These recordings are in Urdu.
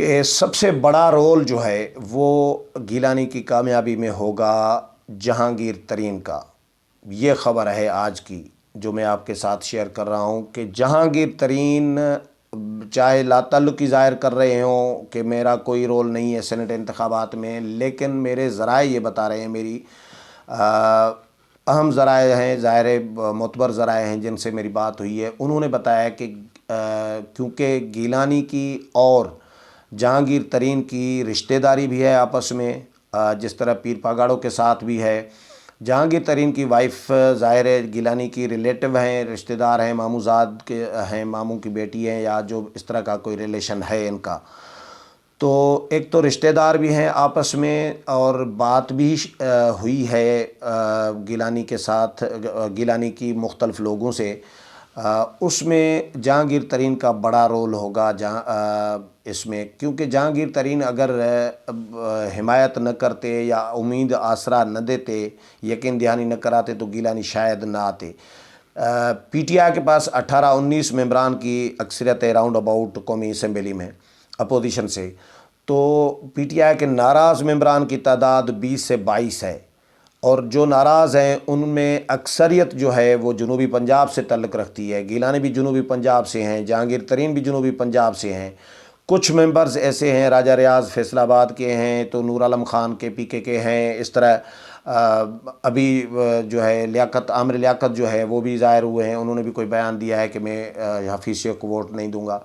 کہ سب سے بڑا رول جو ہے وہ گیلانی کی کامیابی میں ہوگا جہانگیر ترین کا۔ یہ خبر ہے آج کی جو میں آپ کے ساتھ شیئر کر رہا ہوں کہ جہانگیر ترین چاہے لا تعلقی ظاہر کر رہے ہوں کہ میرا کوئی رول نہیں ہے سینٹ انتخابات میں، لیکن میرے ذرائع یہ بتا رہے ہیں، میری اہم ذرائع ہیں، ظاہر معتبر ذرائع ہیں جن سے میری بات ہوئی ہے، انہوں نے بتایا کہ کیونکہ گیلانی کی اور جہانگیر ترین کی رشتہ داری بھی ہے آپس میں، جس طرح پیر پاگاڑوں کے ساتھ بھی ہے۔ جہانگیر ترین کی وائف ظاہر گیلانی کی ریلیٹو ہیں، رشتہ دار ہیں، ماموں زاد کے ہیں، ماموں کی بیٹی ہیں، یا جو اس طرح کا کوئی ریلیشن ہے ان کا۔ تو ایک تو رشتہ دار بھی ہیں آپس میں، اور بات بھی ہوئی ہے گیلانی کے ساتھ، گیلانی کی مختلف لوگوں سے۔ اس میں جہانگیر ترین کا بڑا رول ہوگا اس میں، کیونکہ جہانگیر ترین اگر حمایت نہ کرتے یا امید آسرا نہ دیتے، یقین دہانی نہ کراتے تو گیلانی شاید نہ آتے۔ پی ٹی آئی کے پاس 18-19 ممبران کی اکثریت ہے راؤنڈ اباؤٹ قومی اسمبلی میں اپوزیشن سے، تو پی ٹی آئی کے ناراض ممبران کی تعداد 20 سے 22 ہے، اور جو ناراض ہیں ان میں اکثریت جو ہے وہ جنوبی پنجاب سے تعلق رکھتی ہے۔ گیلانی بھی جنوبی پنجاب سے ہیں، جہانگیر ترین بھی جنوبی پنجاب سے ہیں۔ کچھ ممبرز ایسے ہیں، راجہ ریاض فیصل آباد کے ہیں، تو نور عالم خان کے پی کے ہیں، اس طرح ابھی جو ہے عامر لیاقت جو ہے وہ بھی ظاہر ہوئے ہیں، انہوں نے بھی کوئی بیان دیا ہے کہ میں حفیظ شیخ کو ووٹ نہیں دوں گا۔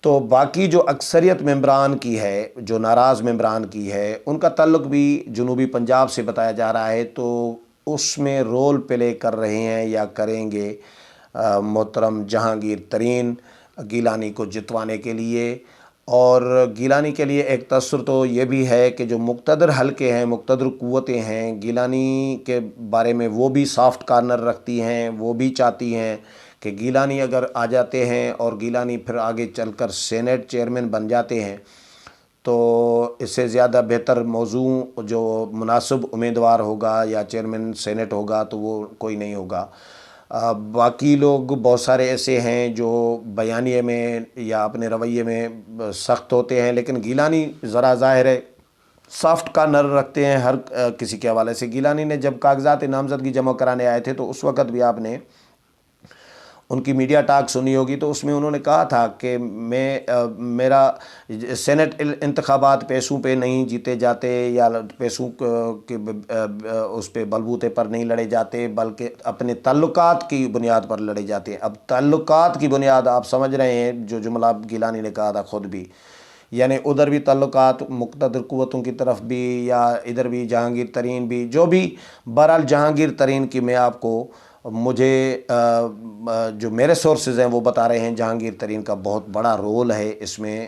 تو باقی جو اکثریت ممبران کی ہے، جو ناراض ممبران کی ہے، ان کا تعلق بھی جنوبی پنجاب سے بتایا جا رہا ہے، تو اس میں رول پلے کر رہے ہیں یا کریں گے محترم جہانگیر ترین گیلانی کو جتوانے کے لیے۔ اور گیلانی کے لیے ایک تاثر تو یہ بھی ہے کہ جو مقتدر حلقے ہیں، مقتدر قوتیں ہیں، گیلانی کے بارے میں وہ بھی سافٹ کارنر رکھتی ہیں، وہ بھی چاہتی ہیں کہ گیلانی اگر آ جاتے ہیں اور گیلانی پھر آگے چل کر سینٹ چیئرمین بن جاتے ہیں تو اس سے زیادہ بہتر موضوع جو مناسب امیدوار ہوگا یا چیئرمین سینٹ ہوگا تو وہ کوئی نہیں ہوگا۔ باقی لوگ بہت سارے ایسے ہیں جو بیانیے میں یا اپنے رویے میں سخت ہوتے ہیں، لیکن گیلانی ذرا ظاہر ہے سافٹ کارنر رکھتے ہیں ہر کسی کے حوالے سے۔ گیلانی نے جب کاغذات نامزدگی جمع کرانے آئے تھے تو اس وقت بھی آپ نے ان کی میڈیا ٹاک سنی ہوگی، تو اس میں انہوں نے کہا تھا کہ میرا سینٹ انتخابات پیسوں پہ نہیں جیتے جاتے یا پیسوں کے اس پہ بلبوتے پر نہیں لڑے جاتے، بلکہ اپنے تعلقات کی بنیاد پر لڑے جاتے ہیں۔ اب تعلقات کی بنیاد آپ سمجھ رہے ہیں جو جملہ گیلانی نے کہا تھا خود بھی، یعنی ادھر بھی تعلقات مقتدر قوتوں کی طرف بھی یا ادھر بھی جہانگیر ترین بھی، جو بھی بہرحال جہانگیر ترین کی میں آپ کو مجھے جو میرے سورسز ہیں وہ بتا رہے ہیں جہانگیر ترین کا بہت بڑا رول ہے اس میں،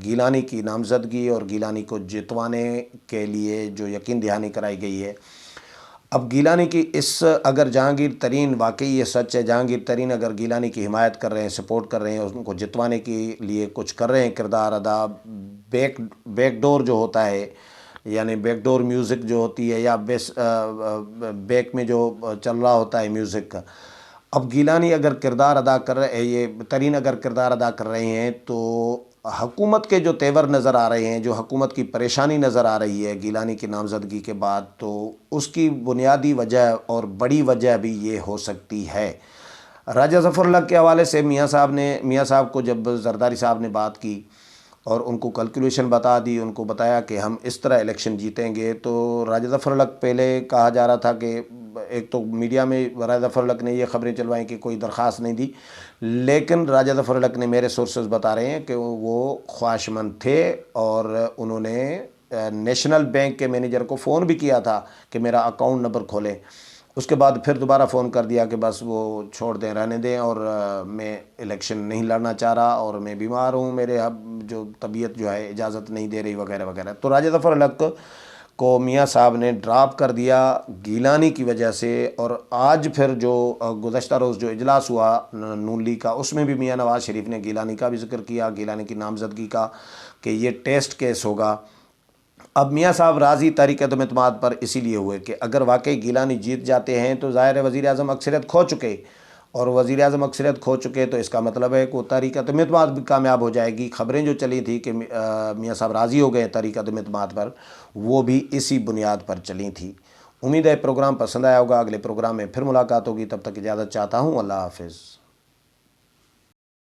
گیلانی کی نامزدگی اور گیلانی کو جتوانے کے لیے جو یقین دہانی کرائی گئی ہے۔ اب گیلانی کی اگر جہانگیر ترین واقعی یہ سچ ہے، جہانگیر ترین اگر گیلانی کی حمایت کر رہے ہیں، سپورٹ کر رہے ہیں، ان کو جتوانے کے لیے کچھ کر رہے ہیں کردار ادا، بیک ڈور جو ہوتا ہے، یعنی بیک ڈور میوزک جو ہوتی ہے یا بیک میں جو چل رہا ہوتا ہے میوزک، اب گیلانی اگر کردار ادا کر رہے ہیں، یہ ترین اگر کردار ادا کر رہے ہیں تو حکومت کے جو تیور نظر آ رہے ہیں، جو حکومت کی پریشانی نظر آ رہی ہے گیلانی کی نامزدگی کے بعد، تو اس کی بنیادی وجہ اور بڑی وجہ بھی یہ ہو سکتی ہے۔ راجہ ظفر اللہ کے حوالے سے میاں صاحب کو جب زرداری صاحب نے بات کی اور ان کو کیلکولیشن بتا دی، ان کو بتایا کہ ہم اس طرح الیکشن جیتیں گے، تو راجہ ظفر اللہ پہلے کہا جا رہا تھا کہ ایک تو میڈیا میں راجہ ظفر اللہ نے یہ خبریں چلوائیں کہ کوئی درخواست نہیں دی، لیکن راجہ ظفر اللہ نے میرے سورسز بتا رہے ہیں کہ وہ خواہش مند تھے اور انہوں نے نیشنل بینک کے مینیجر کو فون بھی کیا تھا کہ میرا اکاؤنٹ نمبر کھولیں۔ اس کے بعد پھر دوبارہ فون کر دیا کہ بس وہ چھوڑ دیں، رہنے دیں، اور میں الیکشن نہیں لڑنا چاہ رہا اور میں بیمار ہوں، میرے جو طبیعت جو ہے اجازت نہیں دے رہی وغیرہ وغیرہ۔ تو راجہ ظفر الحق کو میاں صاحب نے ڈراپ کر دیا گیلانی کی وجہ سے، اور آج پھر جو گزشتہ روز جو اجلاس ہوا نون لیگ کا، اس میں بھی میاں نواز شریف نے گیلانی کا بھی ذکر کیا، گیلانی کی نامزدگی کا، کہ یہ ٹیسٹ کیس ہوگا۔ اب میاں صاحب راضی تحریک عدم اعتماد پر اسی لیے ہوئے کہ اگر واقعی گیلانی جیت جاتے ہیں تو ظاہر وزیر اعظم اکثریت کھو چکے، اور وزیر اعظم اکثریت کھو چکے، تو اس کا مطلب ہے کہ وہ تحریک عدم اعتماد بھی کامیاب ہو جائے گی۔ خبریں جو چلی تھی کہ میاں صاحب راضی ہو گئے تحریک عدم اعتماد پر، وہ بھی اسی بنیاد پر چلی تھی۔ امید ہے پروگرام پسند آیا ہوگا، اگلے پروگرام میں پھر ملاقات ہوگی، تب تک اجازت چاہتا ہوں، اللہ حافظ۔